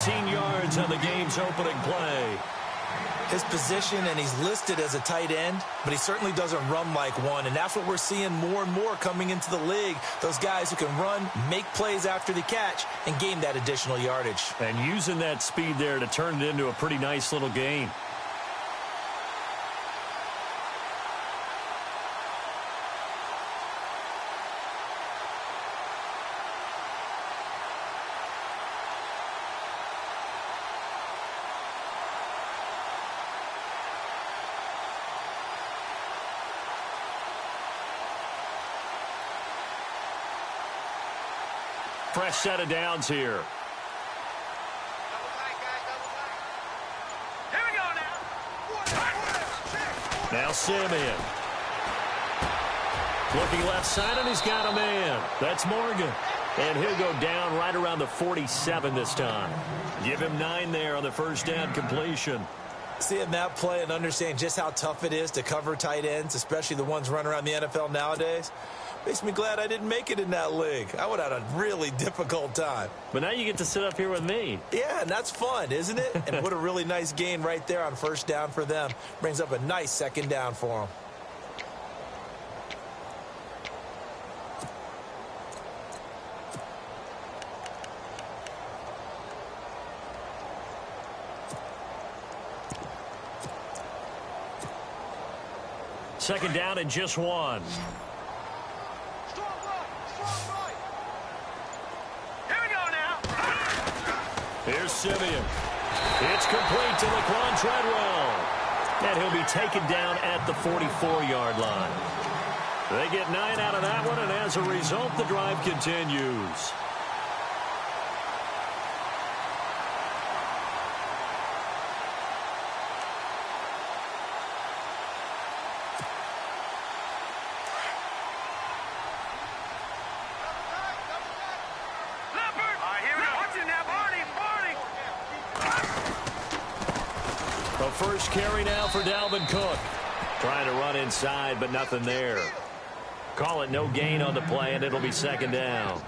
19 yards on the game's opening play. His position, and he's listed as a tight end, but he certainly doesn't run like one, and that's what we're seeing more and more coming into the league. Those guys who can run, make plays after the catch, and gain that additional yardage. And using that speed there to turn it into a pretty nice little gain. Fresh set of downs here. Here we go now. Now Simeon. Looking left side, and he's got a man. That's Morgan. And he'll go down right around the 47 this time. Give him 9 there on the first down completion. Seeing that play and understanding just how tough it is to cover tight ends, especially the ones running around the NFL nowadays, makes me glad I didn't make it in that league. I would have had a really difficult time. But now you get to sit up here with me. Yeah, and that's fun, isn't it? And what a really nice gain right there on first down for them. Brings up a nice second down for them. Second down and just 1. Strong right. Here we go now. Here's Simeon. It's complete to Laquan Treadwell. And he'll be taken down at the 44-yard line. They get 9 out of that one, and as a result, the drive continues. A first carry now for Dalvin Cook. Trying to run inside, but nothing there. Call it no gain on the play, and it'll be second down.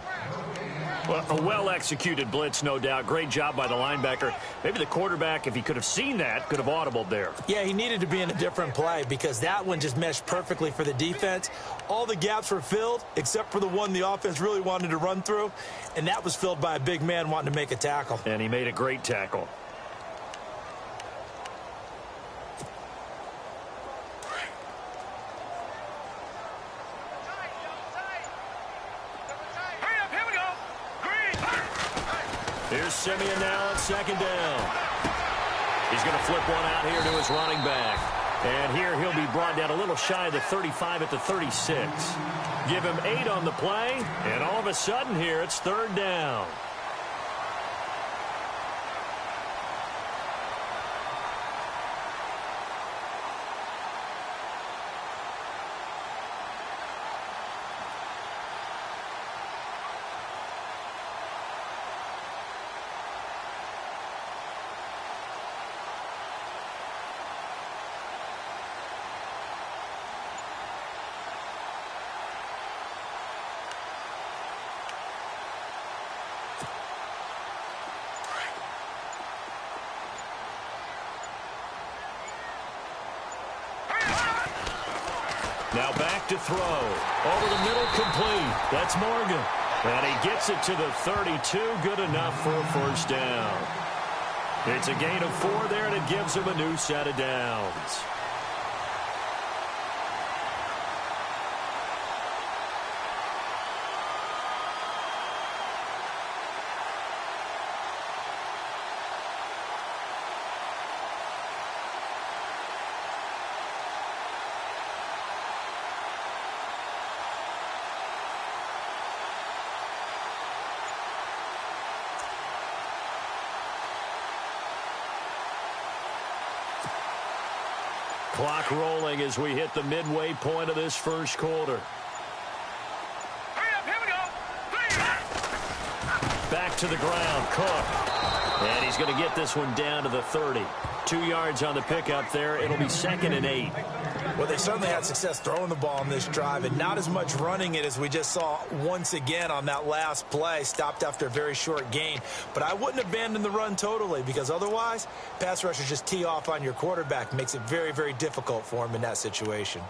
Well, a well-executed blitz, no doubt. Great job by the linebacker. Maybe the quarterback, if he could have seen that, could have audibled there. Yeah, he needed to be in a different play because that one just meshed perfectly for the defense. All the gaps were filled except for the one the offense really wanted to run through, and that was filled by a big man wanting to make a tackle. And he made a great tackle. Here's Simeon now at second down. He's going to flip one out here to his running back. And here he'll be brought down a little shy of the 35 at the 36. Give him 8 on the play, and all of a sudden here it's third down. Now back to throw. Over the middle, complete. That's Morgan. And he gets it to the 32. Good enough for a first down. It's a gain of 4 there, and it gives him a new set of downs. Clock rolling as we hit the midway point of this first quarter. Hurry up, here we go. Back to the ground, Cook. And he's going to get this one down to the 30. 2 yards on the pickup there. It'll be 2nd and 8. Well, they certainly had success throwing the ball on this drive and not as much running it as we just saw once again on that last play. Stopped after a very short gain. But I wouldn't abandon the run totally because otherwise, pass rushers just tee off on your quarterback. Makes it very, very difficult for him in that situation.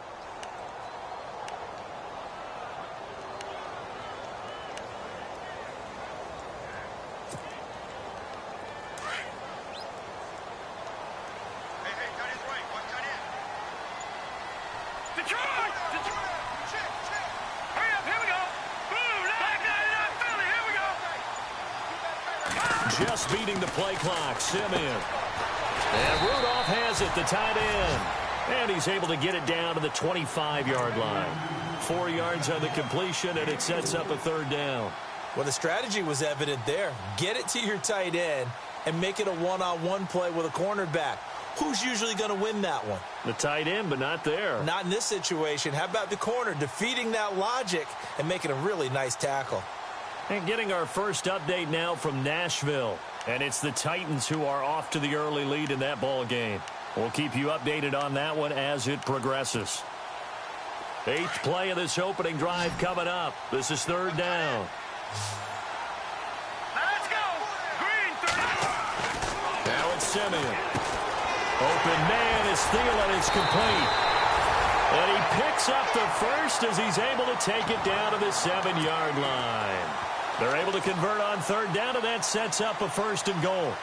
Just beating the play clock, Simeon. And Rudolph has it, the tight end. And he's able to get it down to the 25-yard line. 4 yards on the completion, and it sets up a third down. Well, the strategy was evident there. Get it to your tight end and make it a one-on-one play with a cornerback. Who's usually going to win that one? The tight end, but not there. Not in this situation. How about the corner defeating that logic and making a really nice tackle? And getting our first update now from Nashville. And it's the Titans who are off to the early lead in that ball game. We'll keep you updated on that one as it progresses. 8th play of this opening drive coming up. This is third down. Let's go. Green 30. Now it's Simeon. Open man is Thielen. It's complete. And he picks up the first as he's able to take it down to the 7-yard line. They're able to convert on third down, and that sets up a 1st and goal.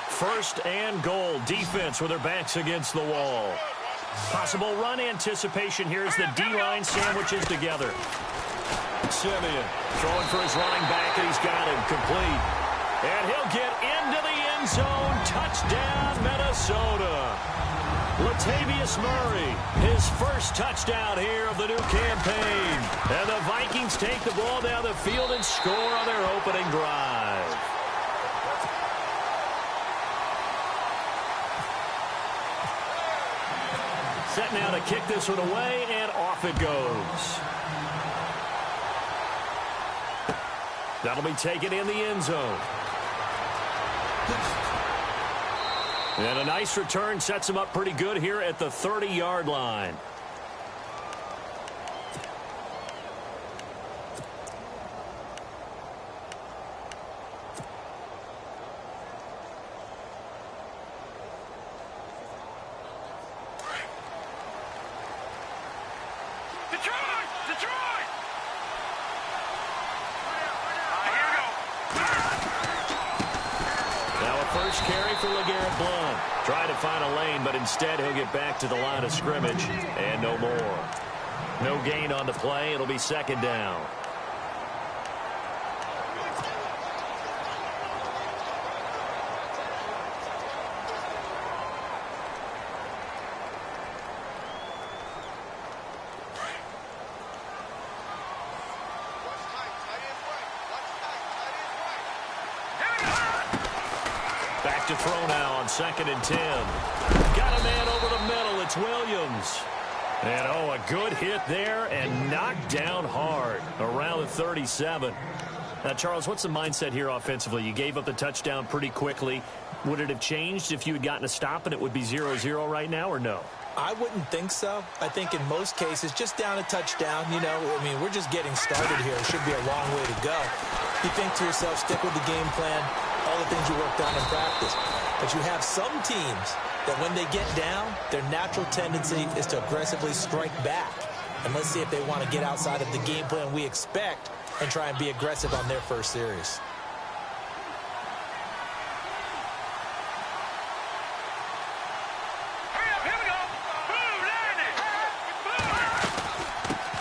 First and goal. Defense with their backs against the wall. Possible run anticipation here as the D-line sandwiches together. Simeon throwing for his running back, and he's got him complete. And he'll get into the end zone. Touchdown, Minnesota. Latavius Murray, his first touchdown here of the new campaign. And the Vikings take the ball down the field and score on their opening drive. Set now to kick this one away, and off it goes. That'll be taken in the end zone. And a nice return sets him up pretty good here at the 30-yard line. Trying to find a lane, but instead he'll get back to the line of scrimmage, and no more. No gain on the play. It'll be 2nd down. Back to throw now on 2nd and 10. Got a man over the middle. It's Williams. And, oh, a good hit there and knocked down hard around the 37. Now, Charles, what's the mindset here offensively? You gave up the touchdown pretty quickly. Would it have changed if you had gotten a stop and it would be 0-0 right now, or no? I wouldn't think so. I think in most cases, just down a touchdown, you know, I mean, we're just getting started here. It should be a long way to go. You think to yourself, stick with the game plan, all the things you worked on in practice. But you have some teams that when they get down, their natural tendency is to aggressively strike back. And let's see if they want to get outside of the game plan we expect and try and be aggressive on their first series.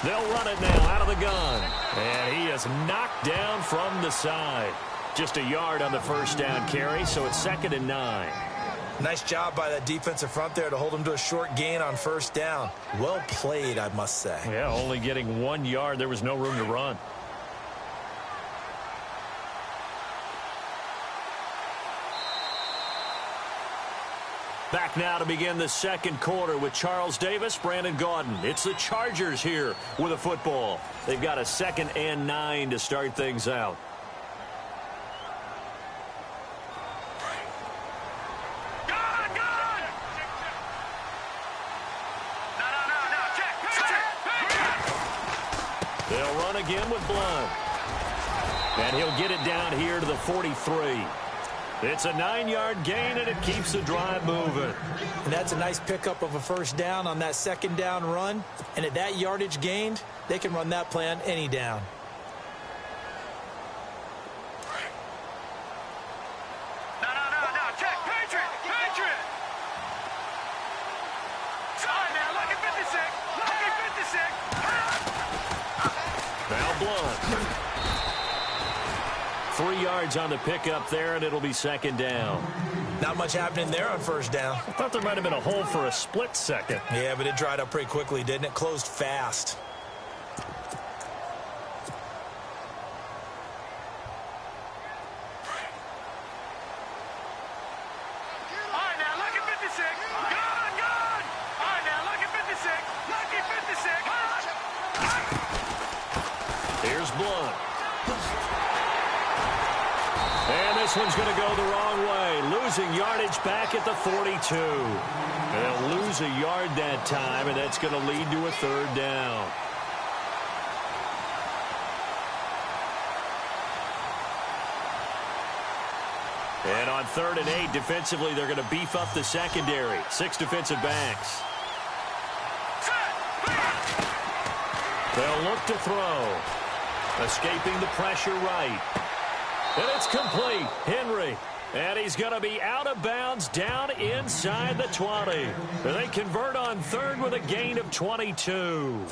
They'll run it now out of the gun. And he is knocked down from the side. Just a yard on the first down carry, so it's 2nd and 9. Nice job by that defensive front there to hold him to a short gain on first down. Well played, I must say. Yeah, only getting 1 yard. There was no room to run. Back now to begin the second quarter with Charles Davis, Brandon Gaudin. It's the Chargers here with a football. They've got a 2nd and 9 to start things out. They'll run again with Blunt. And he'll get it down here to the 43. It's a 9-yard gain, and it keeps the drive moving. And that's a nice pickup of a first down on that second down run. And at that yardage gained, they can run that play on any down. No. Check. Patriot. Sorry, man. Look at 56. Now Blunt. 3 yards on the pickup there, and it'll be second down. Not much happening there on first down. I thought there might have been a hole for a split second. Yeah, but it dried up pretty quickly, didn't it? Closed fast. All right, now look at 56. Good. All right, now look at 56. Lucky 56. Here's Blunt. And this one's going to go the wrong way. Losing yardage back at the 42. And they'll lose a yard that time, and that's going to lead to a third down. And on 3rd and 8, defensively, they're going to beef up the secondary. 6 defensive backs. They'll look to throw. Escaping the pressure right. And it's complete. Henry. And he's going to be out of bounds down inside the 20. They convert on 3rd with a gain of 22.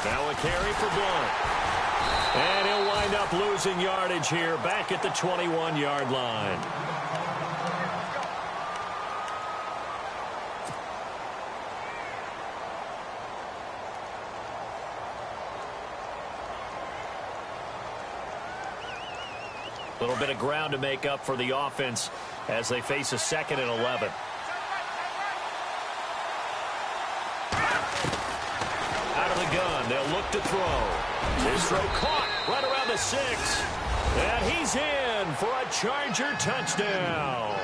Now a carry for Blunt. And he'll wind up losing yardage here back at the 21-yard line. A little bit of ground to make up for the offense as they face a 2nd and 11. They'll look to throw. His throw caught right around the 6. And he's in for a Charger touchdown.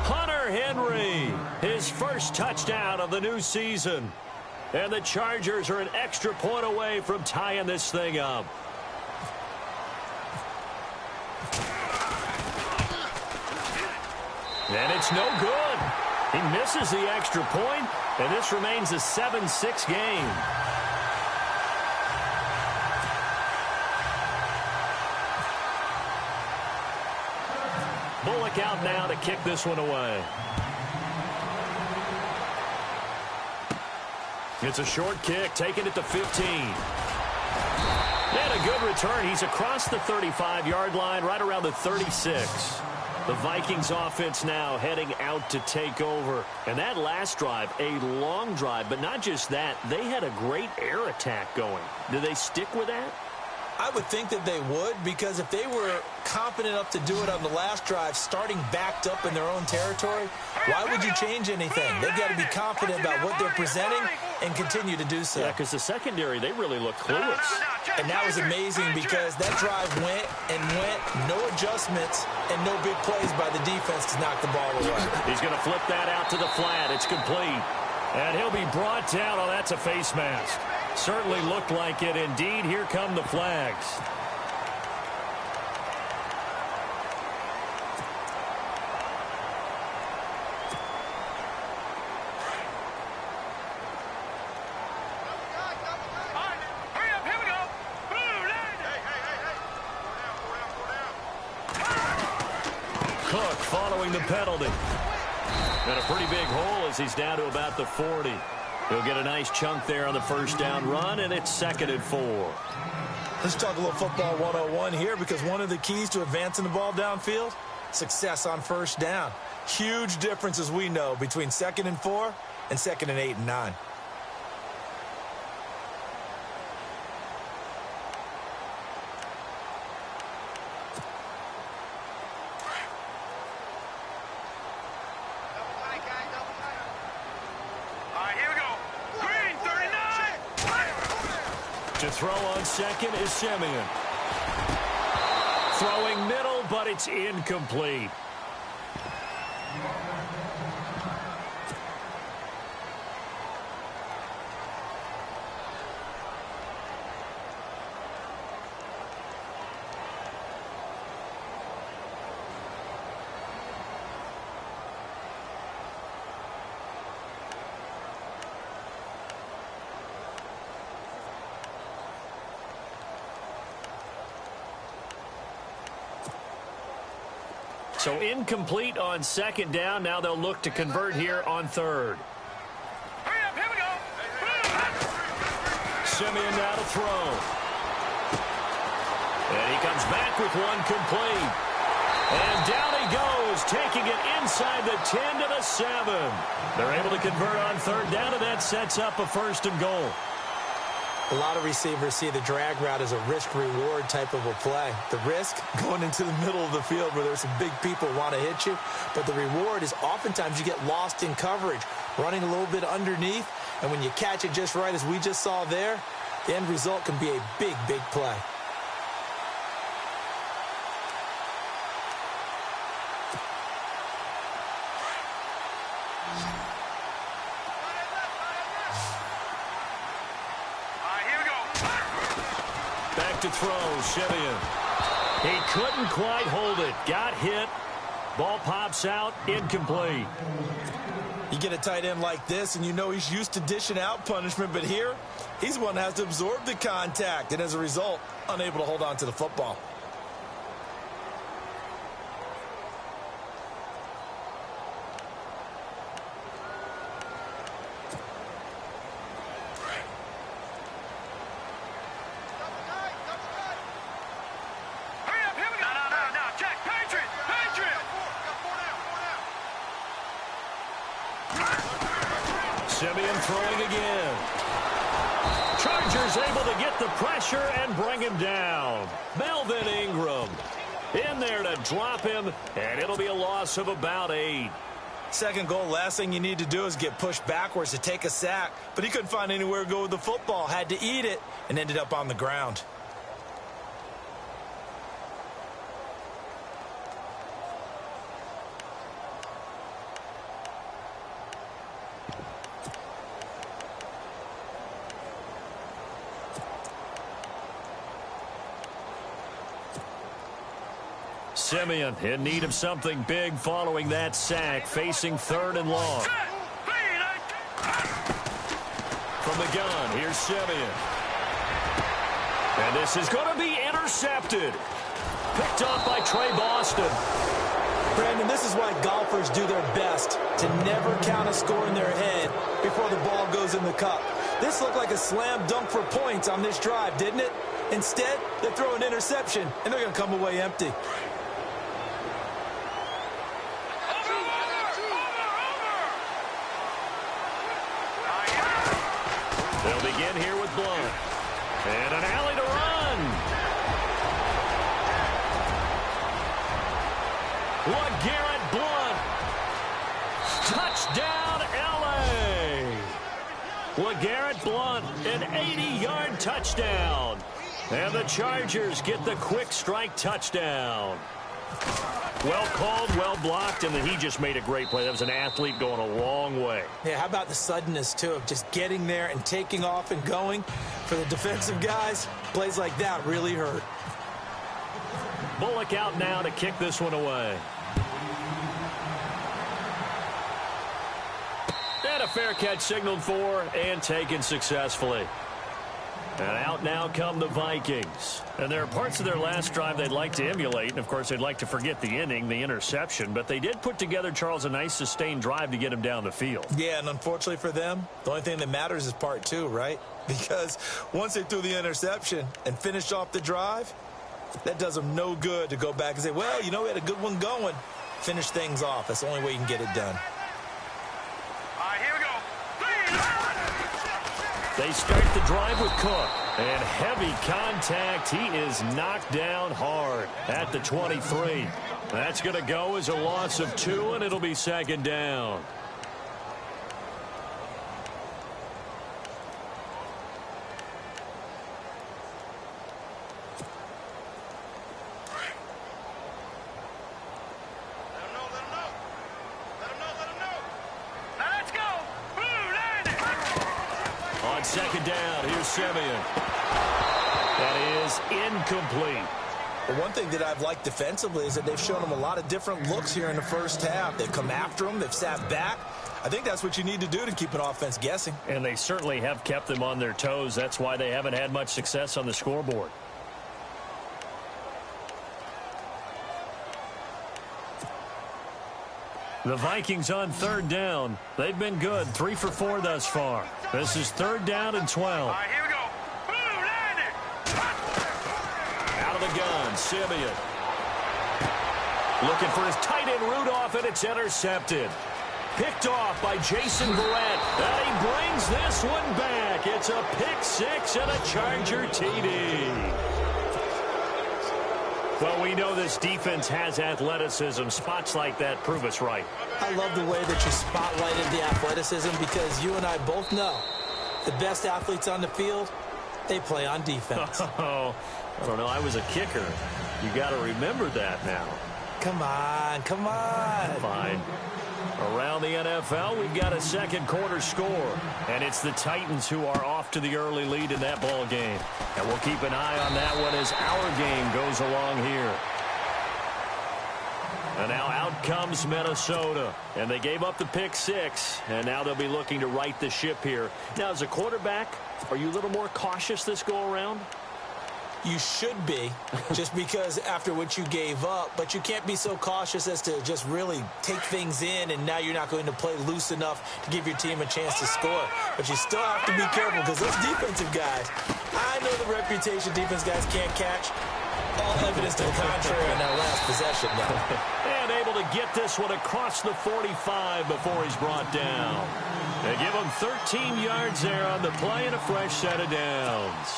Hunter Henry, his first touchdown of the new season. And the Chargers are an extra point away from tying this thing up. And it's no good. He misses the extra point, and this remains a 7-6 game. Bullock out now to kick this one away. It's a short kick, taking it to 15. And a good return. He's across the 35-yard line, right around the 36. The Vikings offense now heading out to take over. And that last drive, a long drive, but not just that. They had a great air attack going. Do they stick with that? I would think that they would, because if they were competent enough to do it on the last drive, starting backed up in their own territory, why would you change anything? They've got to be confident about what they're presenting and continue to do so. Yeah, because the secondary, they really look clueless. And that was amazing because that drive went and went, no adjustments and no big plays by the defense to knock the ball away. He's going to flip that out to the flat. It's complete. And he'll be brought down. Oh, that's a face mask. Certainly looked like it. Indeed, here come the flags. Cook following the penalty. Got a pretty big hole as he's down to about the 40. He'll get a nice chunk there on the first down run, and it's 2nd and 4. Let's talk a little football 101 here, because one of the keys to advancing the ball downfield, success on first down. Huge difference, as we know, between 2nd and 4 and 2nd and 8 and 9. To throw on second is Simeon. Throwing middle, but it's incomplete. So incomplete on second down. Now they'll look to convert here on third. Hurry up, here we go. Simeon now to throw. And he comes back with one complete. And down he goes, taking it inside the 10 to the 7. They're able to convert on third down, and that sets up a 1st and goal. A lot of receivers see the drag route as a risk-reward type of a play. The risk, going into the middle of the field where there's some big people want to hit you. But the reward is oftentimes you get lost in coverage, running a little bit underneath. And when you catch it just right, as we just saw there, the end result can be a big, big play. To throw, Simeon. He couldn't quite hold it. Got hit. Ball pops out, incomplete. You get a tight end like this, and you know he's used to dishing out punishment, but here, he's the one that has to absorb the contact, and as a result, unable to hold on to the football. Simeon throwing again. Chargers able to get the pressure and bring him down. Melvin Ingram in there to drop him, and it'll be a loss of about 8. Second goal, last thing you need to do is get pushed backwards to take a sack, but he couldn't find anywhere to go with the football, had to eat it, and ended up on the ground. Simeon in need of something big following that sack, facing 3rd and long. From the gun, here's Simeon. And this is going to be intercepted. Picked off by Trey Boston. Brandon, this is why golfers do their best to never count a score in their head before the ball goes in the cup. This looked like a slam dunk for points on this drive, didn't it? Instead, they throw an interception, and they're going to come away empty. They'll begin here with Blunt. And an alley to run. LeGarrette Blunt. Touchdown, L.A. LeGarrette Blunt, an 80-yard touchdown. And the Chargers get the quick strike touchdown. Well called, well blocked, and then he just made a great play. That was an athlete going a long way. Yeah, how about the suddenness, too, of just getting there and taking off and going? For the defensive guys, plays like that really hurt. Bullock out now to kick this one away. And a fair catch signaled for and taken successfully. And out now come the Vikings. And there are parts of their last drive they'd like to emulate. And, of course, they'd like to forget the inning, the interception. But they did put together, Charles, a nice sustained drive to get him down the field. Yeah, and unfortunately for them, the only thing that matters is part two, right? Because once they threw the interception and finished off the drive, that does them no good to go back and say, well, you know, we had a good one going. Finish things off. That's the only way you can get it done. All right, here we go. They start the drive with Cook. And heavy contact. He is knocked down hard at the 23. That's going to go as a loss of 2, and it'll be second down. On second down, here's Simeon. That is incomplete. Well, one thing that I've liked defensively is that they've shown them a lot of different looks here in the first half. They've come after them. They've sat back. I think that's what you need to do to keep an offense guessing. And they certainly have kept them on their toes. That's why they haven't had much success on the scoreboard. The Vikings on third down. They've been good, 3 for 4 thus far. This is third down and 12. All right, here we go. Boom, landed. Out of the gun, Simeon. Looking for his tight end Rudolph, and it's intercepted. Picked off by Jason Verrett. And he brings this one back. It's a pick six and a Charger TD. Well, we know this defense has athleticism. Spots like that prove us right. I love the way that you spotlighted the athleticism because you and I both know the best athletes on the field, they play on defense. Oh, I don't know. I was a kicker. You got to remember that now. Come on, come on. Fine. Around the NFL, we've got a second quarter score. And it's the Titans who are off to the early lead in that ball game. And we'll keep an eye on that one as our game goes along here. And now out comes Minnesota. And they gave up the pick six. And now they'll be looking to right the ship here. Now, as a quarterback, are you a little more cautious this go around? You should be, just because after what you gave up, but you can't be so cautious as to just really take things in, and now you're not going to play loose enough to give your team a chance to score. But you still have to be careful because those defensive guys, I know the reputation defense guys can't catch. All evidence to the contrary in that last possession, though. And able to get this one across the 45 before he's brought down. They give him 13 yards there on the play and a fresh set of downs.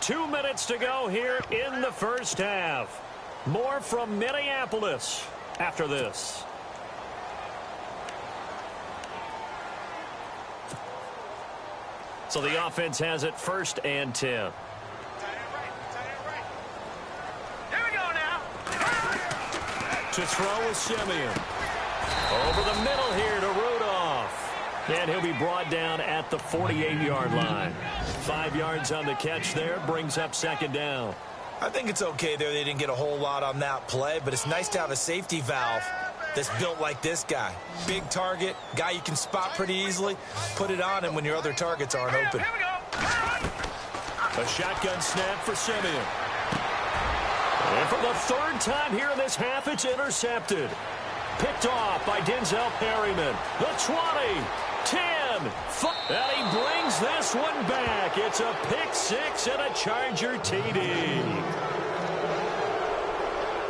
Two minutes to go here in the first half. More from Minneapolis after this. So the offense has it 1st and 10. Here we go now. To throw is Simeon. Over the middle here to Rudolph. And he'll be brought down at the 48-yard line. 5 yards on the catch there, brings up second down. I think it's okay there. They didn't get a whole lot on that play, but it's nice to have a safety valve that's built like this guy. Big target, guy you can spot pretty easily. Put it on him when your other targets aren't open. Here we go. A shotgun snap for Simeon. And for the third time here in this half, it's intercepted. Picked off by Denzel Perryman. The 20, 10, 5. And he brings this one back. It's a pick six and a Charger TD.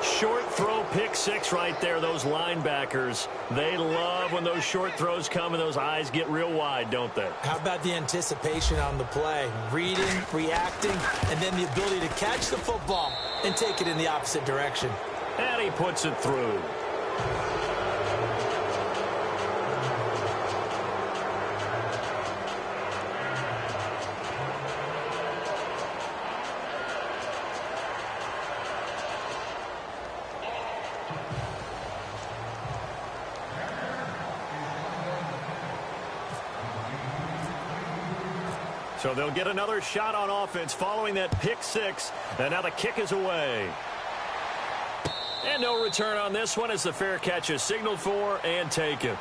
Short throw pick six right there. Those linebackers, they love when those short throws come and those eyes get real wide, don't they? How about the anticipation on the play? Reading, reacting, and then the ability to catch the football and take it in the opposite direction. And he puts it through. So they'll get another shot on offense following that pick six. And now the kick is away. And no return on this one as the fair catch is signaled for and taken.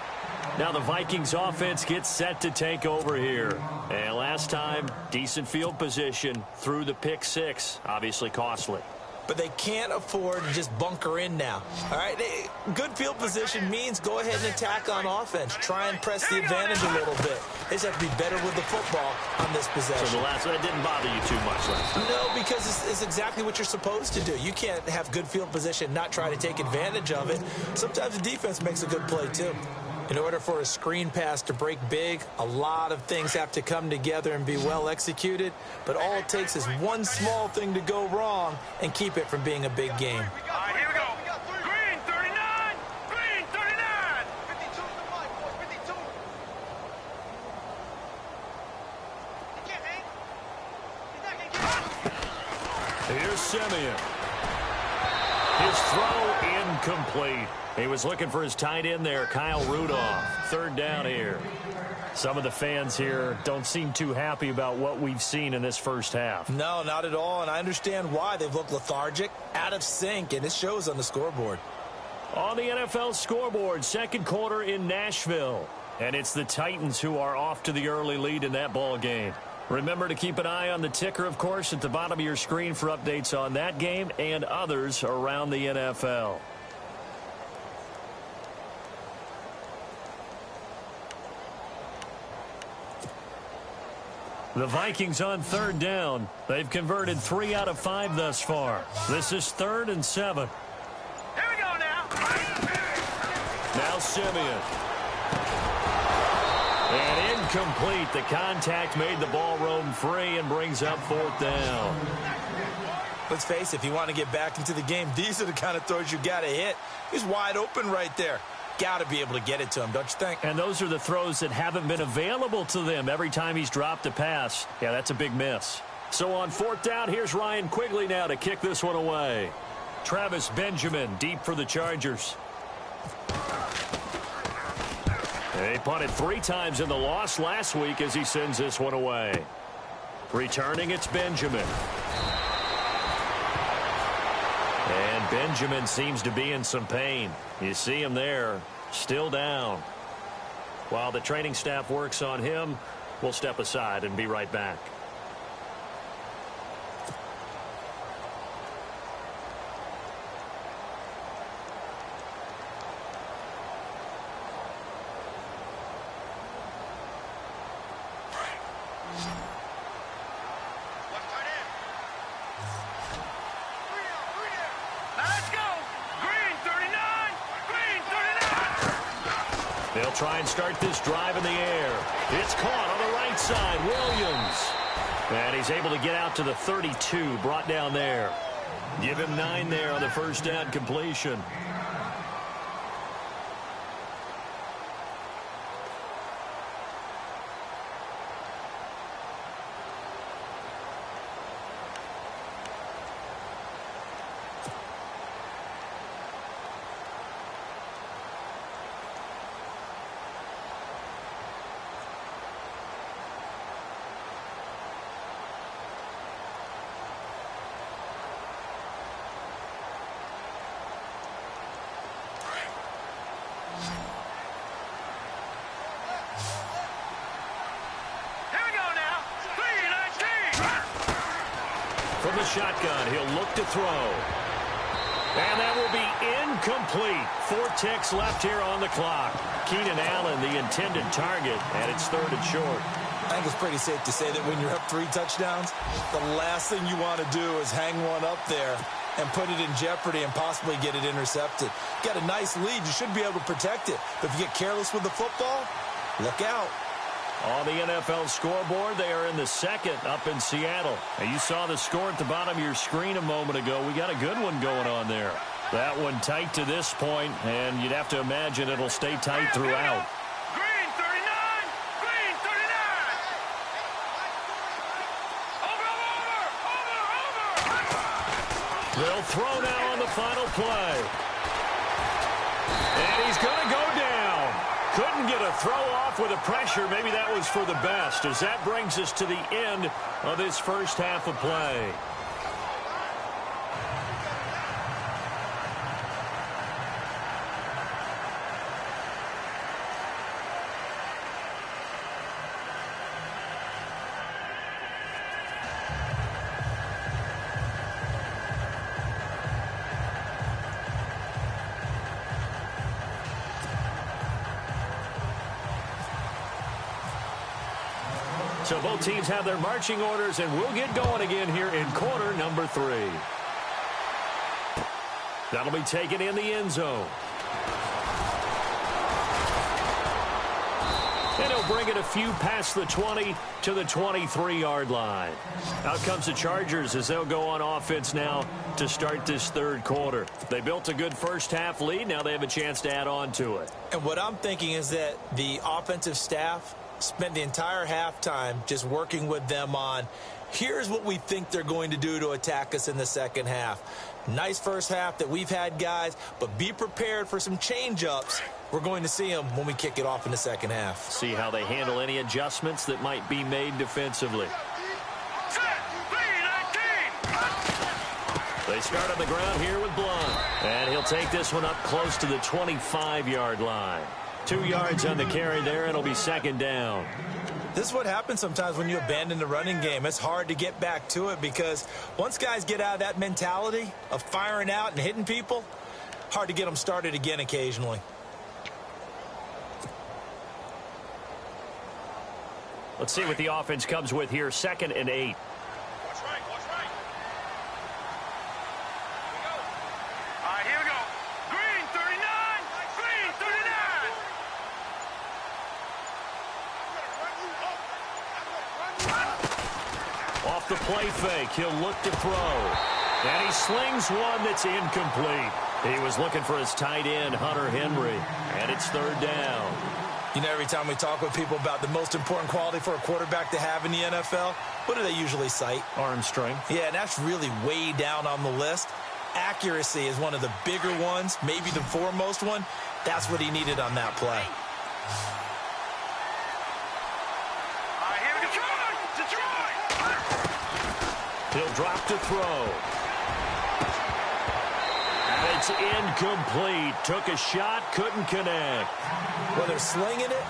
Now the Vikings offense gets set to take over here. And last time, decent field position through the pick six. Obviously costly. But they can't afford to just bunker in now. All right, good field position means go ahead and attack on offense. Try and press the advantage a little bit. They just have to be better with the football on this possession. So the last one didn't bother you too much last time? No, because it's exactly what you're supposed to do. You can't have good field position, not try to take advantage of it. Sometimes the defense makes a good play too. In order for a screen pass to break big, a lot of things have to come together and be well executed. But all it takes is one small thing to go wrong and keep it from being a big game. All right, here we go. Green 39. Green 39. 52 to the mic, boys. 52. You can't hang. He's not going to get it. Here's Simeon. His throw incomplete. He was looking for his tight end there, Kyle Rudolph. Third down here. Some of the fans here don't seem too happy about what we've seen in this first half. No, not at all, and I understand why. They've looked lethargic, out of sync, and it shows on the scoreboard. On the NFL scoreboard, second quarter in Nashville. And it's the Titans who are off to the early lead in that ball game. Remember to keep an eye on the ticker, of course, at the bottom of your screen for updates on that game and others around the NFL. The Vikings on third down. They've converted 3 out of 5 thus far. This is 3rd and 7. Here we go now. Now Simeon. And incomplete. The contact made the ball roam free and brings up 4th down. Let's face it, if you want to get back into the game, these are the kind of throws you got to hit. He's wide open right there. Got to be able to get it to him, don't you think? And those are the throws that haven't been available to them every time he's dropped a pass. Yeah, that's a big miss. So on 4th down, here's Ryan Quigley now to kick this one away. Travis Benjamin deep for the Chargers. They punted 3 times in the loss last week as he sends this one away. Returning, it's Benjamin. And Benjamin seems to be in some pain. You see him there, still down. While the training staff works on him, we'll step aside and be right back. They'll try and start this drive in the air. It's caught on the right side. Williams. And he's able to get out to the 32, brought down there. Give him 9 there on the first down completion. From the shotgun, he'll look to throw. And that will be incomplete. 4 ticks left here on the clock. Keenan Allen, the intended target, and it's 3rd and short. I think it's pretty safe to say that when you're up 3 touchdowns, the last thing you want to do is hang one up there and put it in jeopardy and possibly get it intercepted. You got a nice lead. You should be able to protect it. But if you get careless with the football, look out. On the NFL scoreboard, they are in the 2nd up in Seattle. And you saw the score at the bottom of your screen a moment ago. We got a good one going on there. That one tight to this point, and you'd have to imagine it'll stay tight throughout. Green 39. Green 39. Over. They'll throw now on the final play. And he's going to go down. Couldn't get a throw off with the pressure. Maybe that was for the best, as that brings us to the end of this first half of play. So both teams have their marching orders, and we'll get going again here in quarter number 3. That'll be taken in the end zone. And he'll bring it a few past the 20 to the 23-yard line. Out comes the Chargers as they'll go on offense now to start this third quarter. They built a good first half lead. Now they have a chance to add on to it. And what I'm thinking is that the offensive staff spent the entire halftime just working with them on, here's what we think they're going to do to attack us in the second half. Nice first half that we've had, guys, but be prepared for some change-ups. We're going to see them when we kick it off in the second half. See how they handle any adjustments that might be made defensively. They start on the ground here with Blunt. And he'll take this one up close to the 25-yard line. 2 yards on the carry there, and it'll be second down. This is what happens sometimes when you abandon the running game. It's hard to get back to it because once guys get out of that mentality of firing out and hitting people, hard to get them started again occasionally. Let's see what the offense comes with here. 2nd and 8. Watch right, watch right. Here we go. All right, here we go. Green 39. Green 39. Off the play fake, he'll look to throw. And he slings one that's incomplete. He was looking for his tight end, Hunter Henry. And it's third down. You know, every time we talk with people about the most important quality for a quarterback to have in the NFL, what do they usually cite? Arm strength. Yeah, and that's really way down on the list. Accuracy is one of the bigger ones, maybe the foremost one. That's what he needed on that play. All right, here we go. Detroit! He'll drop to throw. And it's incomplete. Took a shot, couldn't connect. Well, they're slinging it,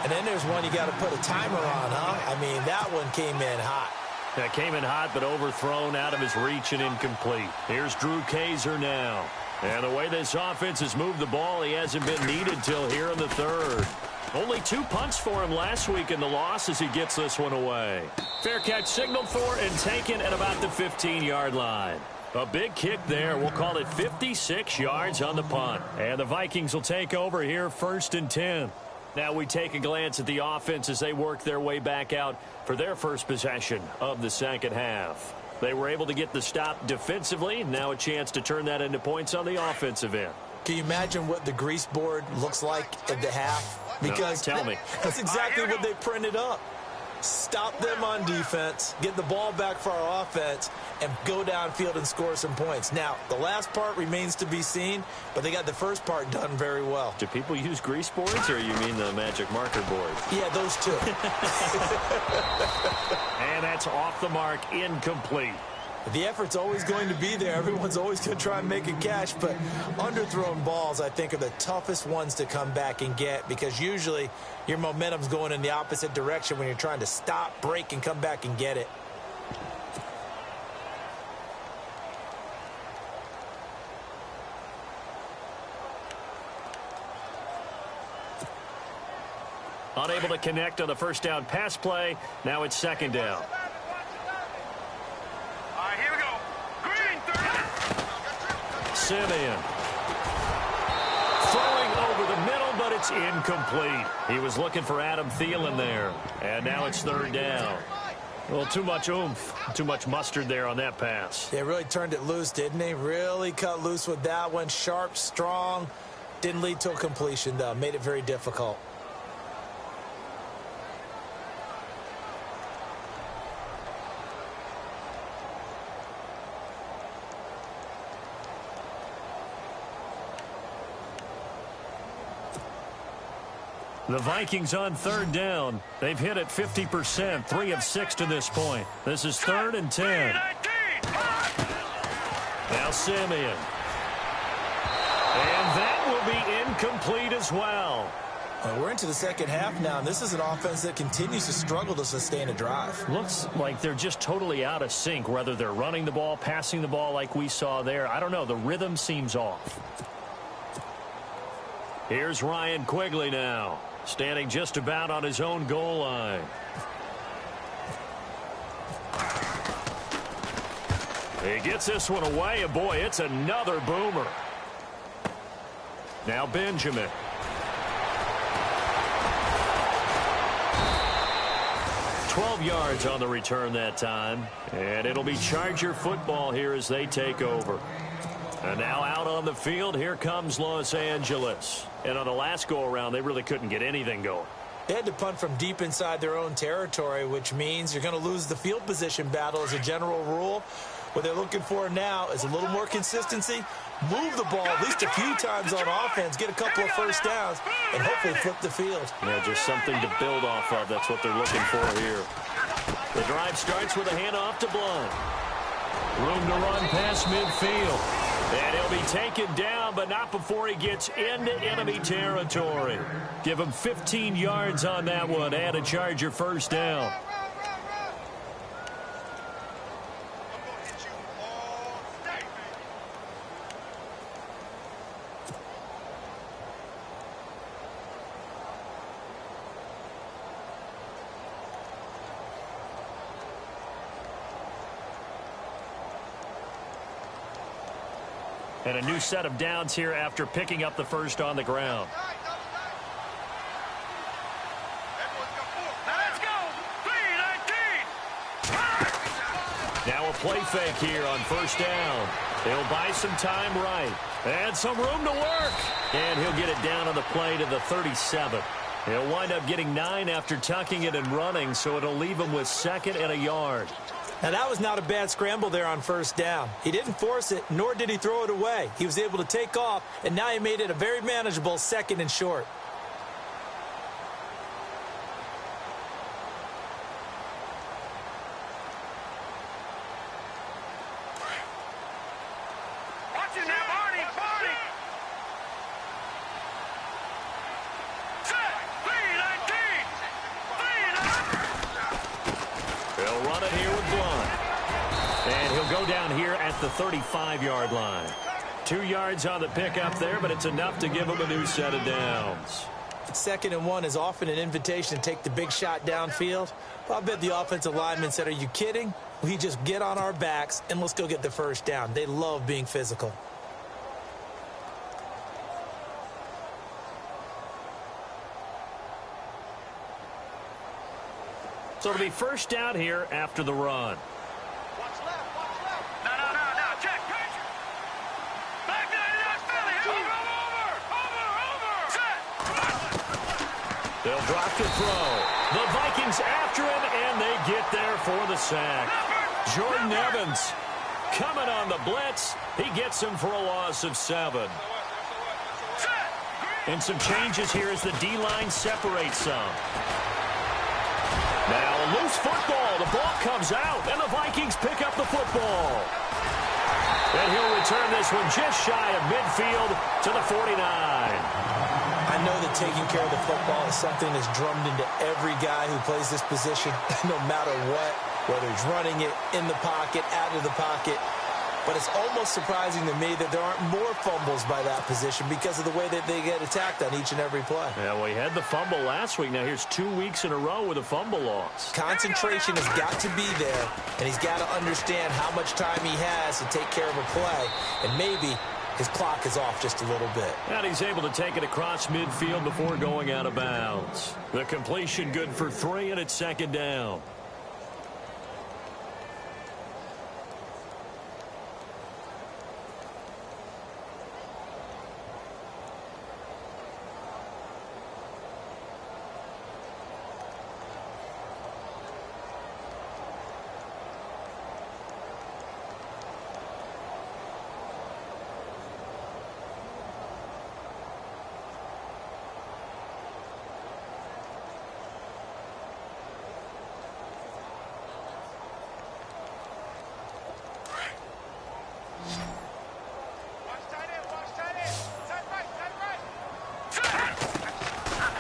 and then there's one you got to put a timer on, huh? I mean, that one came in hot. That came in hot, but overthrown, out of his reach and incomplete. Here's Drew Kaiser now. And the way this offense has moved the ball, he hasn't been needed till here in the third. Only 2 punts for him last week in the loss as he gets this one away. Fair catch signaled for and taken at about the 15-yard line. A big kick there. We'll call it 56 yards on the punt. And the Vikings will take over here 1st and 10. Now we take a glance at the offense as they work their way back out for their first possession of the second half. They were able to get the stop defensively. Now a chance to turn that into points on the offensive end. Can you imagine what the grease board looks like at the half? Because no, tell me. That's exactly what they printed up. Stop them on defense, get the ball back for our offense, and go downfield and score some points. Now, the last part remains to be seen, but they got the first part done very well. Do people use grease boards, or you mean the magic marker board? Yeah, those two. And that's off the mark, incomplete. The effort's always going to be there. Everyone's always going to try and make a catch, but underthrown balls, I think, are the toughest ones to come back and get because usually your momentum's going in the opposite direction when you're trying to stop, break, and come back and get it. Unable to connect on the first down pass play. Now it's second down. All right, here we go. Green 30. Simeon. Throwing over the middle, but it's incomplete. He was looking for Adam Thielen there. And now it's third down. Well, too much oomph, too much mustard there on that pass. They really turned it loose, didn't they? Really cut loose with that one. Sharp, strong. Didn't lead to a completion, though. Made it very difficult. The Vikings on third down. They've hit it 50%, 3 of 6 to this point. This is 3rd and 10. Now Simeon. And that will be incomplete as well. We're into the second half now, and this is an offense that continues to struggle to sustain a drive. Looks like they're just totally out of sync, whether they're running the ball, passing the ball like we saw there. I don't know. The rhythm seems off. Here's Ryan Quigley now, standing just about on his own goal line. He gets this one away, and boy, it's another boomer. Now Benjamin. Yards on the return that time, and it'll be Charger football here as they take over. And now out on the field, here comes Los Angeles. And on the last go-around, they really couldn't get anything going. They had to punt from deep inside their own territory, which means you're going to lose the field position battle as a general rule. What they're looking for now is a little more consistency, move the ball at least a few times on offense, get a couple of first downs, and hopefully flip the field. Yeah, just something to build off of. That's what they're looking for here. The drive starts with a handoff to Blunt. Room to run past midfield. And he'll be taken down, but not before he gets into enemy territory. Give him 15 yards on that one and a Charger first down. And a new set of downs here after picking up the first on the ground. Let's go. 3-19. Now a play fake here on first down. He'll buy some time right. And some room to work. And he'll get it down on the play to the 37. He'll wind up getting 9 after tucking it and running, so it'll leave him with 2nd and a yard. Now, that was not a bad scramble there on first down. He didn't force it, nor did he throw it away. He was able to take off, and now he made it a very manageable 2nd and short. Watch it now, Barney. Barney. Set. 3-19. They'll run it here with Blunt. And he'll go down here at the 35-yard line. 2 yards on the pickup there, but it's enough to give him a new set of downs. 2nd and 1 is often an invitation to take the big shot downfield. Well, I bet the offensive lineman said, are you kidding? We just get on our backs and let's go get the first down. They love being physical. So it'll be first down here after the run. No. Check. Back there, Philly. Over. Set. They'll drop to throw. The Vikings after him, and they get there for the sack. Jordan Evans coming on the blitz. He gets him for a loss of 7. And some changes here as the D-line separates some. Now a loose football. The ball comes out, and the Vikings pick up the football. And he'll return this one just shy of midfield to the 49. I know that taking care of the football is something that's drummed into every guy who plays this position, no matter what, whether he's running it, in the pocket, out of the pocket. But it's almost surprising to me that there aren't more fumbles by that position because of the way that they get attacked on each and every play. Yeah, well, he had the fumble last week. Now here's 2 weeks in a row with a fumble loss. Concentration has got to be there, and he's got to understand how much time he has to take care of a play. And maybe his clock is off just a little bit. And he's able to take it across midfield before going out of bounds. The completion good for 3, and it's 2nd down.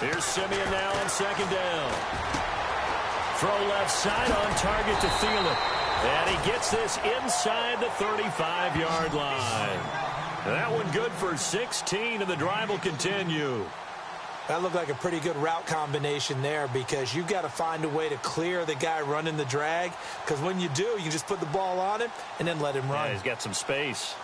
Here's Simeon now on second down. Throw left side on target to Thielen. And he gets this inside the 35-yard line. That one good for 16, and the drive will continue. That looked like a pretty good route combination there because you've got to find a way to clear the guy running the drag, because when you do, you just put the ball on him and then let him run. Yeah, he's got some space.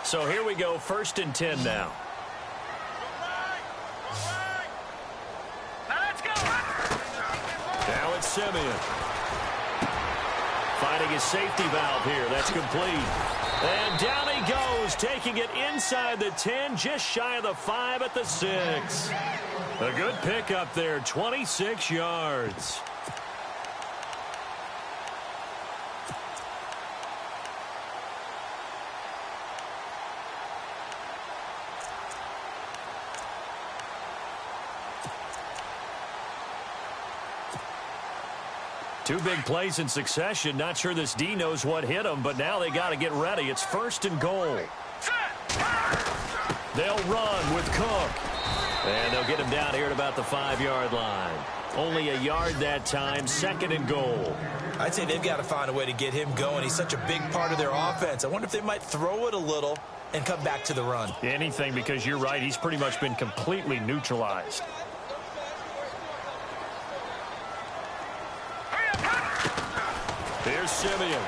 So here we go, 1st and 10 now. Now let's go. Now it's Simeon. Finding his safety valve here. That's complete. And down he goes, taking it inside the 10, just shy of the 5 at the 6. A good pickup there, 26 yards. Two big plays in succession. Not sure this D knows what hit him, but now they got to get ready. It's 1st and goal. They'll run with Cook. And they'll get him down here at about the 5-yard line. Only a yard that time, 2nd and goal. I'd say they've got to find a way to get him going. He's such a big part of their offense. I wonder if they might throw it a little and come back to the run. Anything, because you're right. He's pretty much been completely neutralized. Here's Simeon.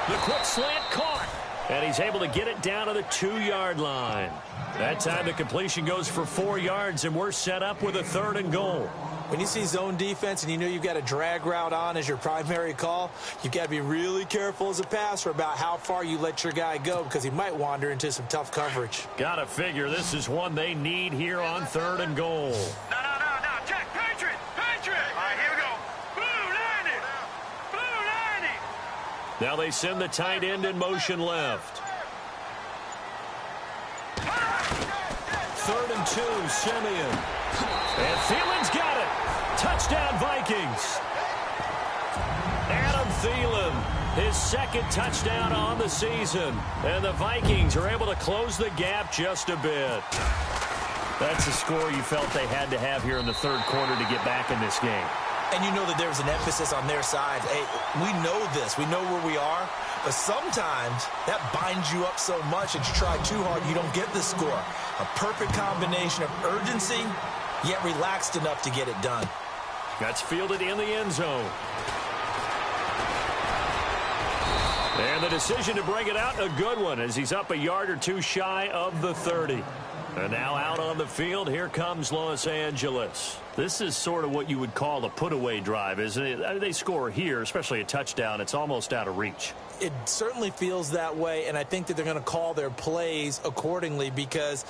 The quick slant caught. And he's able to get it down to the 2-yard line. That time the completion goes for 4 yards, and we're set up with a 3rd and goal. When you see zone defense and you know you've got a drag route on as your primary call, you've got to be really careful as a passer about how far you let your guy go, because he might wander into some tough coverage. Gotta figure this is one they need here on 3rd and goal. No. Check. Patriot. All right, here we go. Blue 90. Blue 90. Now they send the tight end in motion left. 3rd and 2, Simeon. And Thielen's got it. Touchdown, Vikings. Adam Thielen, his 2nd touchdown on the season. And the Vikings are able to close the gap just a bit. That's a score you felt they had to have here in the 3rd quarter to get back in this game. And you know that there's an emphasis on their side. Hey, we know this. We know where we are. But sometimes that binds you up so much that you try too hard, you don't get the score. A perfect combination of urgency, yet relaxed enough to get it done. That's fielded in the end zone. And the decision to bring it out, a good one, as he's up a yard or two shy of the 30. And now out on the field, here comes Los Angeles. This is sort of what you would call a put-away drive, isn't it? I mean, they score here, especially a touchdown. It's almost out of reach. It certainly feels that way, and I think that they're going to call their plays accordingly, because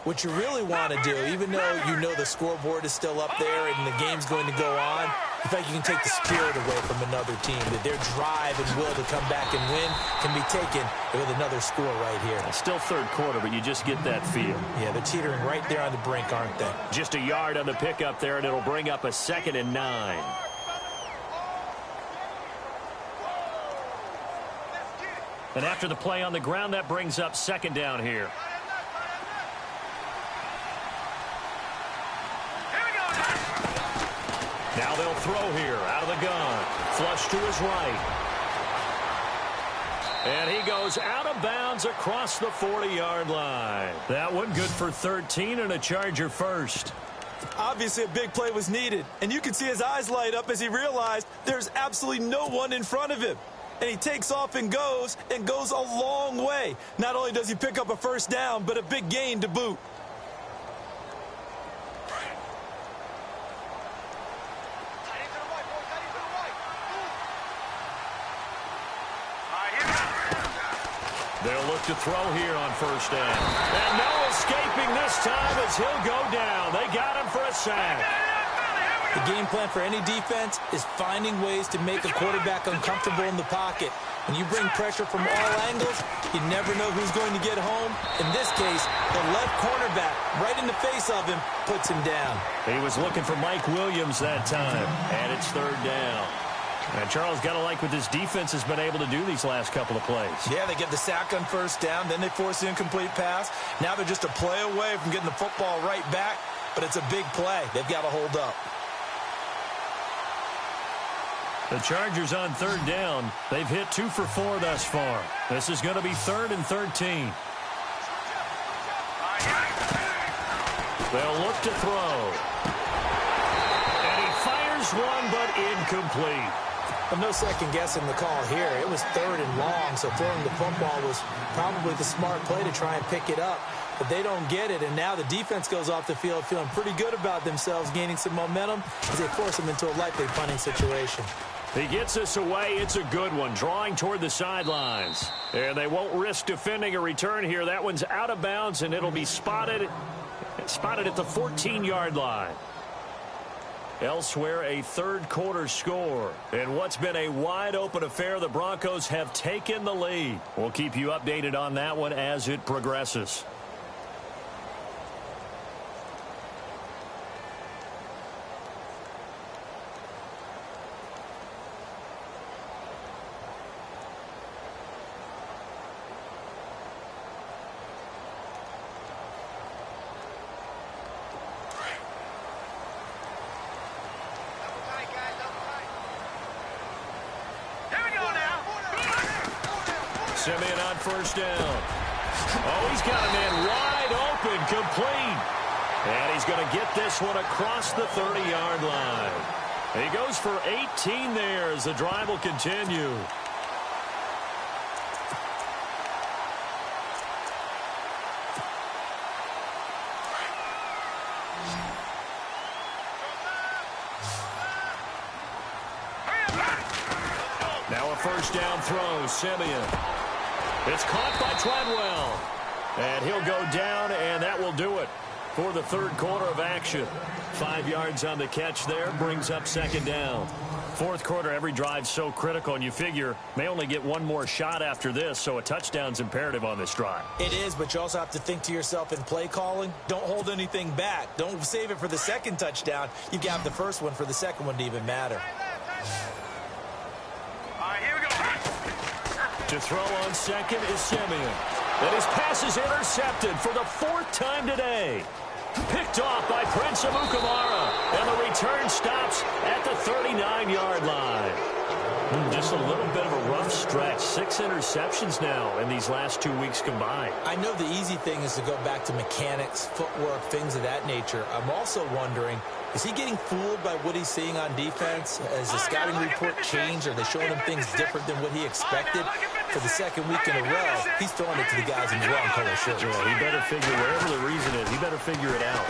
what you really want to do, even though you know the scoreboard is still up there and the game's going to go on, in fact, you can take the spirit away from another team, that their drive and will to come back and win can be taken with another score right here. It's still 3rd quarter, but you just get that feel. Yeah, they're teetering right there on the brink, aren't they? Just a yard on the pickup there, and it'll bring up a 2nd and 9. And after the play on the ground, that brings up 2nd down here. Now they'll throw here out of the gun. Flush to his right. And he goes out of bounds across the 40-yard line. That one good for 13 and a Charger first. Obviously, a big play was needed, and you can see his eyes light up as he realized there's absolutely no one in front of him. And he takes off and goes a long way. Not only does he pick up a 1st down, but a big gain to boot. They'll look to throw here on 1st down. And no escaping this time as he'll go down. They got him for a sack. The game plan for any defense is finding ways to make a quarterback uncomfortable in the pocket. When you bring pressure from all angles, you never know who's going to get home. In this case, the left cornerback, right in the face of him, puts him down. He was looking for Mike Williams that time, and it's third down. And Charles, got to like what this defense has been able to do these last couple of plays. Yeah, they get the sack on first down, then they force the incomplete pass. Now they're just a play away from getting the football right back, but it's a big play. They've got to hold up. The Chargers on third down. They've hit 2 for 4 thus far. This is going to be 3rd and 13. They'll look to throw. And he fires one, but incomplete. Well, no second guessing the call here. It was 3rd and long, so throwing the football was probably the smart play to try and pick it up. But they don't get it, and now the defense goes off the field feeling pretty good about themselves, gaining some momentum as they force them into a likely punting situation. He gets this away. It's a good one, drawing toward the sidelines. And they won't risk defending a return here. That one's out of bounds, and it'll be spotted at the 14-yard line. Elsewhere, a third-quarter score. And what's been a wide-open affair, the Broncos have taken the lead. We'll keep you updated on that one as it progresses. Simeon on first down. Oh, he's got a man wide open, complete. And he's going to get this one across the 30-yard line. He goes for 18 there as the drive will continue. Now a first down throw, Simeon. It's caught by Treadwell. And he'll go down, and that will do it for the third quarter of action. 5 yards on the catch there, brings up second down. Fourth quarter, every drive's so critical, and you figure may only get one more shot after this, so a touchdown's imperative on this drive. It is, but you also have to think to yourself in play calling, don't hold anything back. Don't save it for the second touchdown. You've got the first one for the second one to even matter. To throw on second is Simeon. And his pass is intercepted for the 4th time today. Picked off by Prince Amukamara. And the return stops at the 39-yard line. Just a little bit of a rough stretch. 6 interceptions now in these last 2 weeks combined. I know the easy thing is to go back to mechanics, footwork, things of that nature. I'm also wondering, is he getting fooled by what he's seeing on defense? Has the scouting report changed? Are they showing him things different than what he expected? For the second week in a row, he's throwing it to the guys in the wrong color shirts. Yeah, he better figure, whatever the reason is, he better figure it out.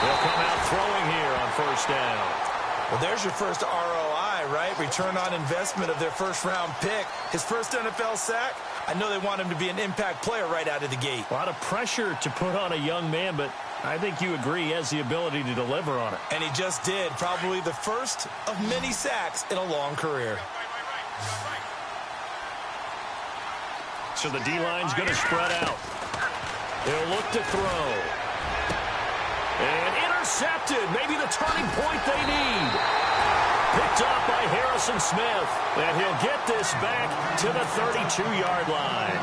They'll come out throwing here on first down. Well, there's your first ROI, right? Return on investment of their first-round pick. His first NFL sack. I know they want him to be an impact player right out of the gate. A lot of pressure to put on a young man, but I think you agree he has the ability to deliver on it. And he just did. Probably the first of many sacks in a long career. So the D-line's going to spread out. They'll look to throw. And intercepted. Maybe the turning point they need. Picked off by Harrison Smith. And he'll get this back to the 32-yard line.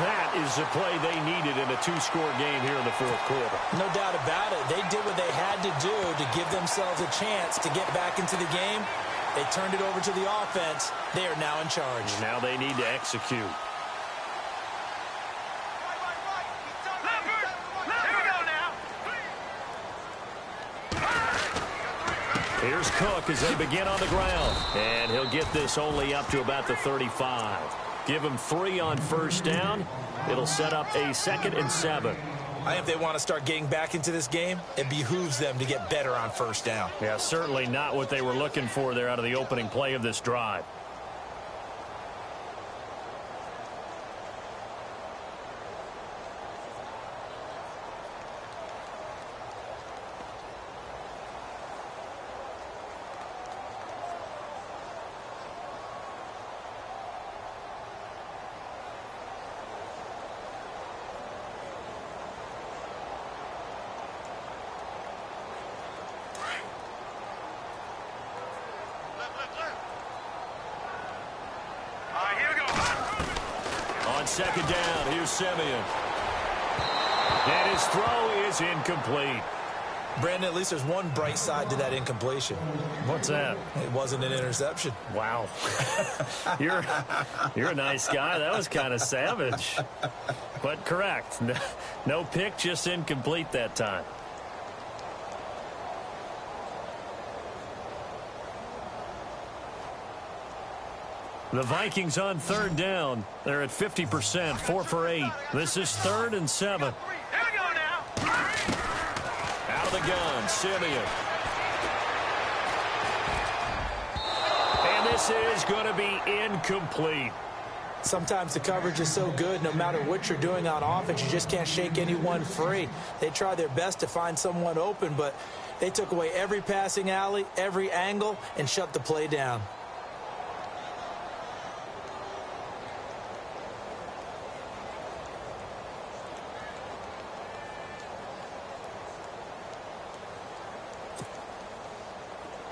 That is the play they needed in a 2-score game here in the fourth quarter. No doubt about it. They did what they had to do to give themselves a chance to get back into the game. They turned it over to the offense. They are now in charge. Now they need to execute. Here's Cook as they begin on the ground. And he'll get this only up to about the 35. Give him 3 on first down. It'll set up a 2nd and 7. I think if they want to start getting back into this game, it behooves them to get better on first down. Yeah, certainly not what they were looking for there out of the opening play of this drive. On second down, here's Simeon. And his throw is incomplete. Brandon, at least there's one bright side to that incompletion. What's that? It wasn't an interception. Wow. You're a nice guy. That was kind of savage. But correct. No pick, just incomplete that time. The Vikings on third down. They're at 50%, 4 for 8. This is 3rd and 7. Here we go now. Out of the gun, Simeon. And this is going to be incomplete. Sometimes the coverage is so good, no matter what you're doing on offense, you just can't shake anyone free. They try their best to find someone open, but they took away every passing alley, every angle, and shut the play down.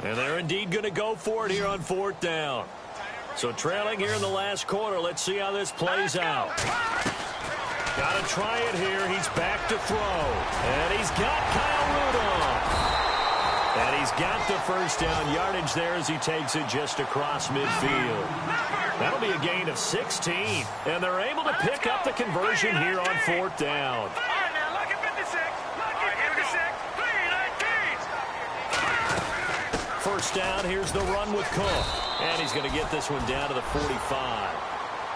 And they're indeed going to go for it here on 4th down. So trailing here in the last quarter. Let's see how this plays out. Got to try it here. He's back to throw. And he's got Kyle Rudolph. And he's got the first down yardage there as he takes it just across midfield. That'll be a gain of 16. And they're able to pick up the conversion here on 4th down. First down, here's the run with Cook. And he's going to get this one down to the 45.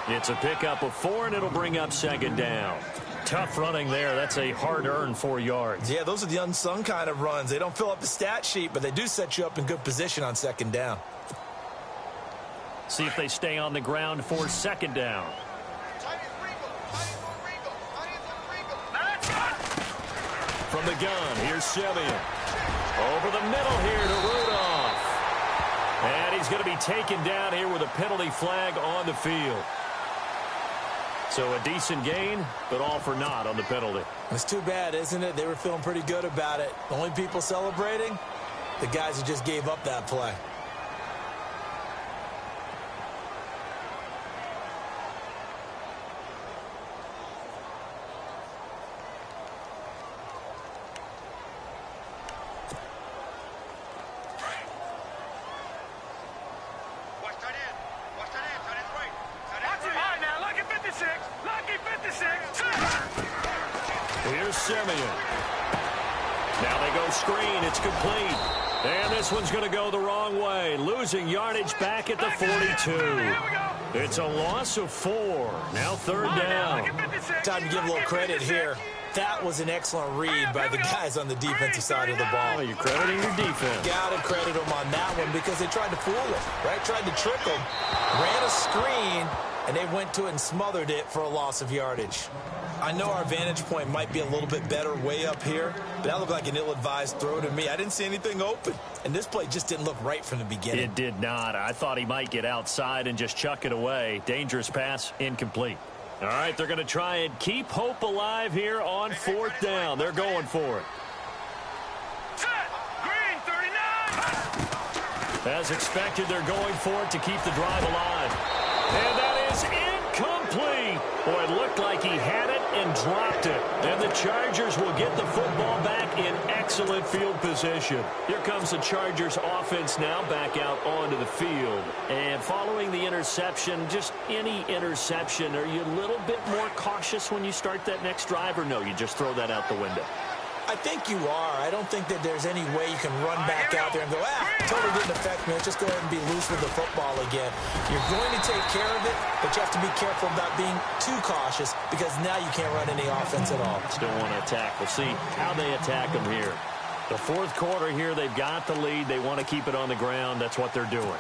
It's a pickup of 4, and it'll bring up 2nd down. Tough running there. That's a hard-earned 4 yards. Yeah, those are the unsung kind of runs. They don't fill up the stat sheet, but they do set you up in good position on 2nd down. See if they stay on the ground for 2nd down. From the gun, here's Simeon. Over the middle here to Rudolph. And he's going to be taken down here with a penalty flag on the field. So a decent gain, but all for naught on the penalty. It's too bad, isn't it? They were feeling pretty good about it. The only people celebrating, the guys who just gave up that play. Here's Simeon. Now they go screen. It's complete. And this one's going to go the wrong way. Losing yardage back at the 42. It's a loss of 4. Now 3rd down. Time to give a little credit here. That was an excellent read by the guys on the defensive side of the ball. Oh, you're crediting your defense. Got to credit them on that one because they tried to fool him, right? Tried to trick him. Ran a screen, and they went to it and smothered it for a loss of yardage. I know our vantage point might be a little bit better way up here, but that looked like an ill-advised throw to me. I didn't see anything open, and this play just didn't look right from the beginning. It did not. I thought he might get outside and just chuck it away. Dangerous pass, incomplete. All right, they're going to try and keep hope alive here on 4th down. They're going for it. Green, 39. As expected, they're going for it to keep the drive alive. And that is incomplete. Boy, it looked like he had it and dropped it. And the Chargers will get the football back in excellent field position. Here comes the Chargers offense now back out onto the field. And following the interception, just any interception, are you a little bit more cautious when you start that next drive, or no, you just throw that out the window? I think you are. I don't think that there's any way you can run back out there and go, totally didn't affect me. Let's just go ahead and be loose with the football again. You're going to take care of it, but you have to be careful about being too cautious because now you can't run any offense at all. Still want to attack. We'll see how they attack them here. The 4th quarter here, they've got the lead. They want to keep it on the ground. That's what they're doing.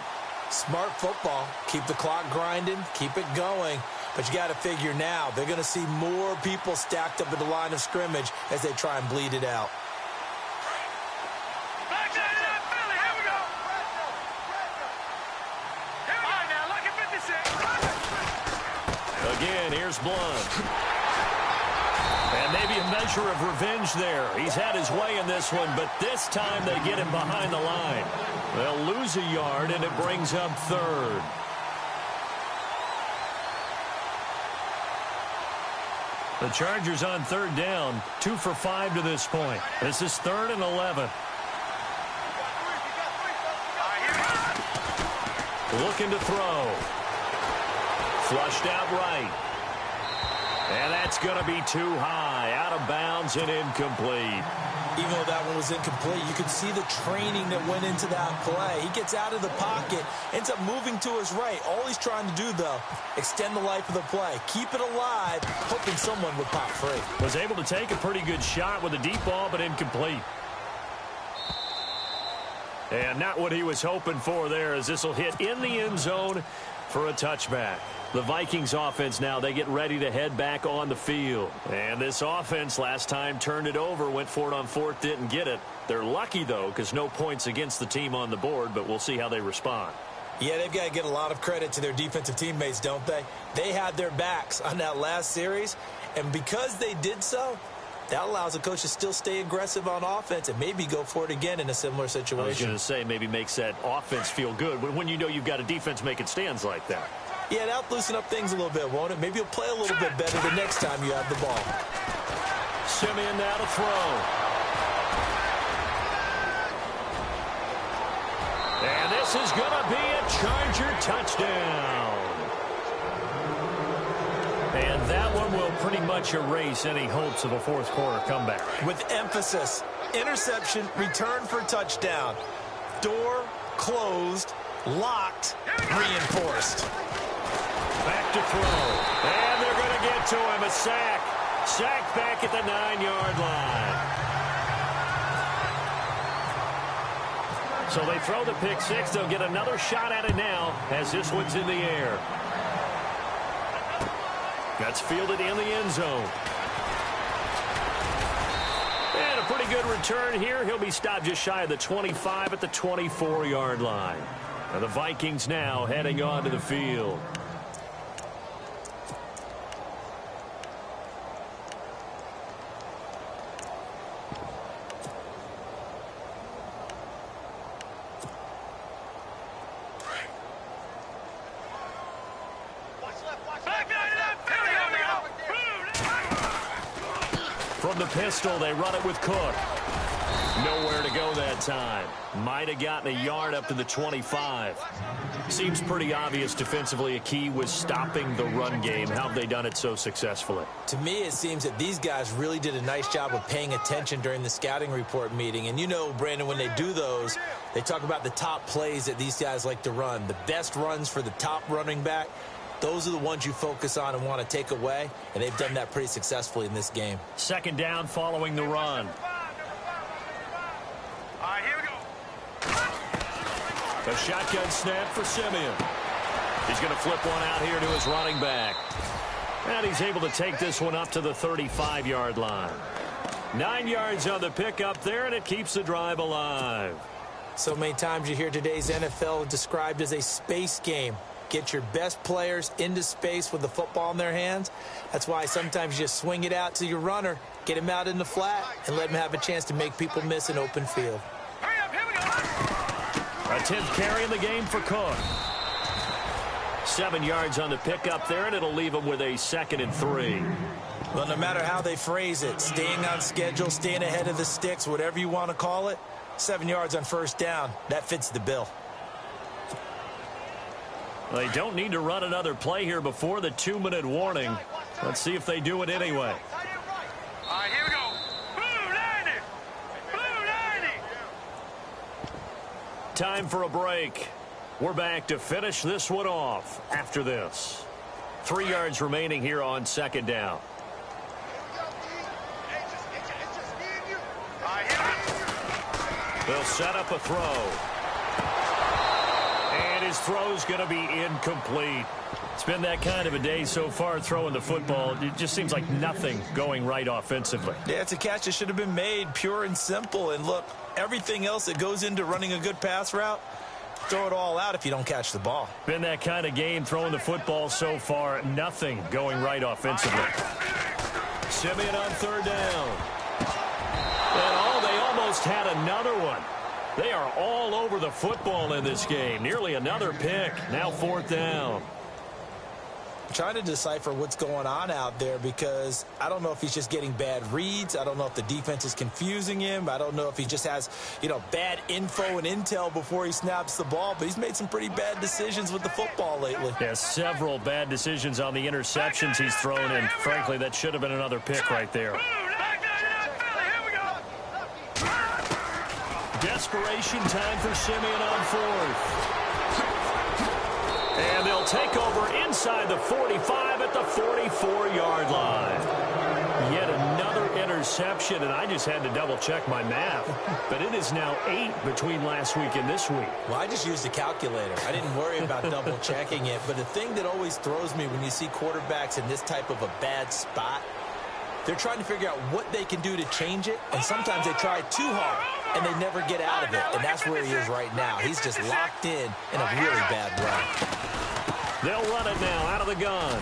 Smart football. Keep the clock grinding. Keep it going. But you got to figure now, they're going to see more people stacked up at the line of scrimmage as they try and bleed it out. Again, here's Blunt. And maybe a measure of revenge there. He's had his way in this one, but this time they get him behind the line. They'll lose a yard, and it brings up 3rd. The Chargers on third down, 2 for 5 to this point. This is 3rd and 11. Looking to throw. Flushed out right. And that's going to be too high. Out of bounds and incomplete. Even though that one was incomplete, you could see the training that went into that play. He gets out of the pocket, ends up moving to his right. All he's trying to do, though, extend the life of the play. Keep it alive, hoping someone would pop free. Was able to take a pretty good shot with a deep ball, but incomplete. And not what he was hoping for there, as this will hit in the end zone for a touchback. The Vikings offense now, they get ready to head back on the field. And this offense last time turned it over, went for it on 4th, didn't get it. They're lucky, though, because no points against the team on the board, but we'll see how they respond. Yeah, they've got to get a lot of credit to their defensive teammates, don't they? They had their backs on that last series, and because they did so, that allows the coach to still stay aggressive on offense and maybe go for it again in a similar situation. I was going to say, maybe makes that offense feel good when you know you've got a defense making stands like that. Yeah, that'll loosen up things a little bit, won't it? Maybe you'll play a little bit better the next time you have the ball. Simeon now to throw. And this is going to be a Charger touchdown. And that one will pretty much erase any hopes of a fourth quarter comeback. With emphasis, interception, return for touchdown. Door closed, locked, reinforced. Back to throw. And they're going to get to him. A sack. Sacked back at the 9-yard line. So they throw the pick six. They'll get another shot at it now as this one's in the air. That's fielded in the end zone. And a pretty good return here. He'll be stopped just shy of the 25 at the 24-yard line. And the Vikings now heading onto the field. From the pistol, they run it with Cook. Nowhere to go that time. Might have gotten a yard up to the 25. Seems pretty obvious defensively a key was stopping the run game. How have they done it so successfully? To me, it seems that these guys really did a nice job of paying attention during the scouting report meeting. And you know, Brandon, when they do those, they talk about the top plays that these guys like to run. The best runs for the top running back. Those are the ones you focus on and want to take away, and they've done that pretty successfully in this game. Second down following the run. All right, here we go. A shotgun snap for Simeon. He's going to flip one out here to his running back. And he's able to take this one up to the 35-yard line. 9 yards on the pickup there, and it keeps the drive alive. So many times you hear today's NFL described as a space game. Get your best players into space with the football in their hands. That's why sometimes you just swing it out to your runner, get him out in the flat, and let him have a chance to make people miss an open field. Hurry up, here we go. A 10th carry in the game for Cook. 7 yards on the pickup there, and it'll leave him with a 2nd and 3. Well, no matter how they phrase it, staying on schedule, staying ahead of the sticks, whatever you want to call it, 7 yards on first down, that fits the bill. They don't need to run another play here before the 2-minute warning. Let's see if they do it anyway. All right, here we go. Blue 90. Blue 90. Time for a break. We're back to finish this one off after this. 3 yards remaining here on second down. All right, here we go. They'll set up a throw. And his throw's going to be incomplete. It's been that kind of a day so far throwing the football. It just seems like nothing going right offensively. Yeah, it's a catch that should have been made, pure and simple. And look, everything else that goes into running a good pass route, throw it all out if you don't catch the ball. Been that kind of game throwing the football so far. Nothing going right offensively. Simeon on third down. And they almost had another one. They are all over the football in this game. Nearly another pick. Now fourth down. trying to decipher what's going on out there because I don't know if he's just getting bad reads. I don't know if the defense is confusing him. I don't know if he just has, bad info and intel before he snaps the ball. But he's made some pretty bad decisions with the football lately. Yeah, several bad decisions on the interceptions he's thrown, and frankly, that should have been another pick right there. Desperation time for Simeon on fourth. And they'll take over inside the 45 at the 44-yard line. Yet another interception, and I just had to double-check my math. But it is now 8 between last week and this week. Well, I just used a calculator. I didn't worry about double-checking it. But the thing that always throws me when you see quarterbacks in this type of a bad spot, they're trying to figure out what they can do to change it, and sometimes they try too hard, and they never get out of it. And that's where he is right now. He's just locked in a really bad run. They'll run it now out of the gun.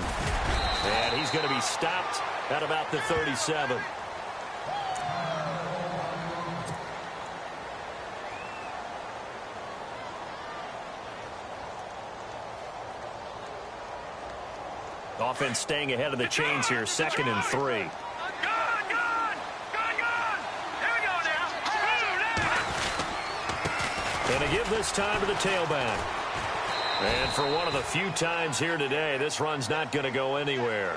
And he's going to be stopped at about the 37. Offense staying ahead of the chains here, 2nd and 3. And to give this time to the tailback. And for one of the few times here today, this run's not going to go anywhere.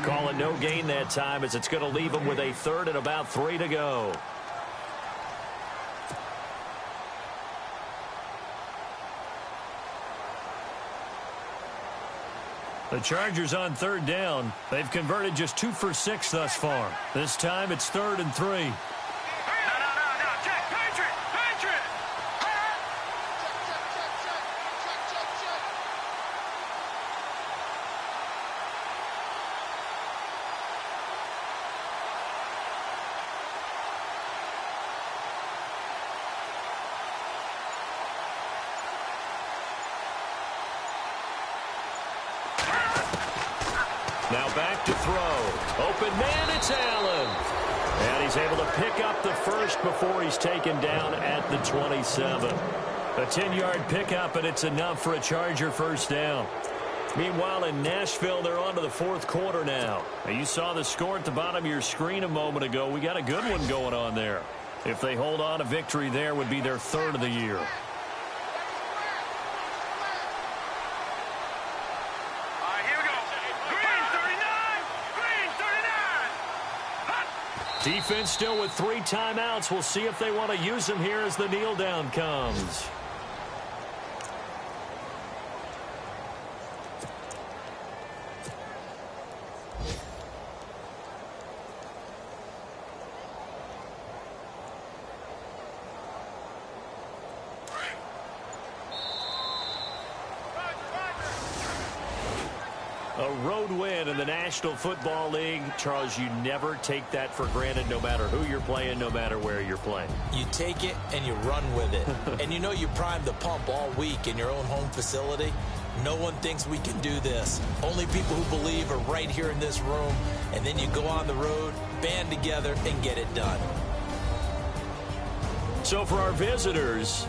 Call it no gain that time as it's going to leave them with a 3rd and about 3 to go. The Chargers on 3rd down. They've converted just 2 for 6 thus far. This time it's 3rd and 3. Now back to throw. Open man, it's Allen. And he's able to pick up the first before he's taken down at the 27. A 10-yard pickup, and it's enough for a Charger first down. Meanwhile, in Nashville, they're on to the 4th quarter now. You saw the score at the bottom of your screen a moment ago. We got a good one going on there. If they hold on, a victory there would be their 3rd of the year. Defense still with 3 timeouts. We'll see if they want to use them here as the kneel down comes. A road win in the National Football League. Charles, you never take that for granted no matter who you're playing, no matter where you're playing. You take it and you run with it. And you primed the pump all week in your own home facility. No one thinks we can do this. Only people who believe are right here in this room. And then you go on the road, band together, and get it done. So for our visitors,